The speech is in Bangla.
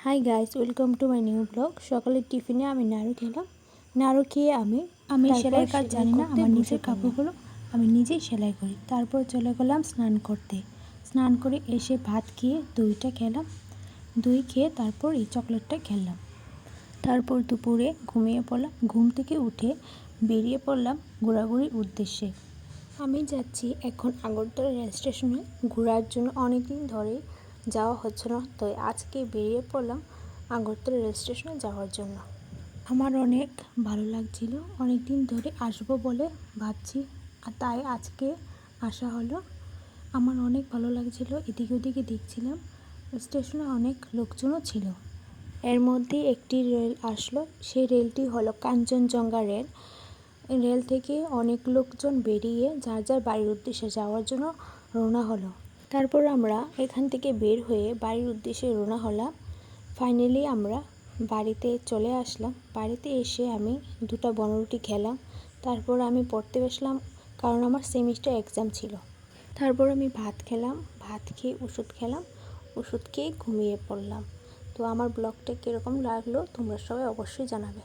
Hi guys, welcome to my new blog. সকালের টিফিনে আমি নাড়ু খেলাম। নাড়ু খেয়ে আমি সেলাই কাজ জানি না। আমার নিজের কাপড়গুলো আমি নিজেই সেলাই করি। তারপর চলে গেলাম স্নান করতে। স্নান করে এসে ভাত খেয়ে দইটা খেলাম। দই খেয়ে তারপর এই চকলেটটা খেলাম। তারপর দুপুরে ঘুমিয়ে পড়লাম। ঘুম থেকে উঠে বেরিয়ে পড়লাম ঘোরাঘুরির উদ্দেশ্যে। আমি যাচ্ছি এখন আগরতলা রেল স্টেশনে ঘোরার জন্য। অনেক দিন ধরে যাওয়া হচ্ছে না, তাই আজকে বেরিয়ে পড়লাম আগরতলা রেল স্টেশনে যাওয়ার জন্য। আমার অনেক ভালো লাগছিল, অনেক দিন ধরে আসবো বলে ভাবছি, আর তাই আজকে আসা হলো। আমার অনেক ভালো লাগছিল, এদিকে ওদিকে দেখছিলাম। স্টেশনে অনেক লোকজনও ছিল। এর মধ্যে একটি রেল আসলো, সেই রেলটি হলো কাঞ্চনজঙ্ঘা রেল। রেল থেকে অনেক লোকজন বেরিয়ে যার যার বাড়ির উদ্দেশ্যে যাওয়ার জন্য রওনা হলো। তারপর আমরা এখান থেকে বের হয়ে বাড়ির উদ্দেশ্যে রওনা হলাম। ফাইনালি আমরা বাড়িতে চলে আসলাম। বাড়িতে এসে আমি দুটো বনরুটি খেলাম। তারপর আমি পড়তে বসলাম, কারণ আমার সেমিস্টার এক্সাম ছিল। তারপর আমি ভাত খেলাম, ভাত খেয়ে ওষুধ খেলাম, ওষুধ খেয়ে ঘুমিয়ে পড়লাম। তো আমার ব্লগটা কীরকম লাগলো তোমরা সবাই অবশ্যই জানাবে।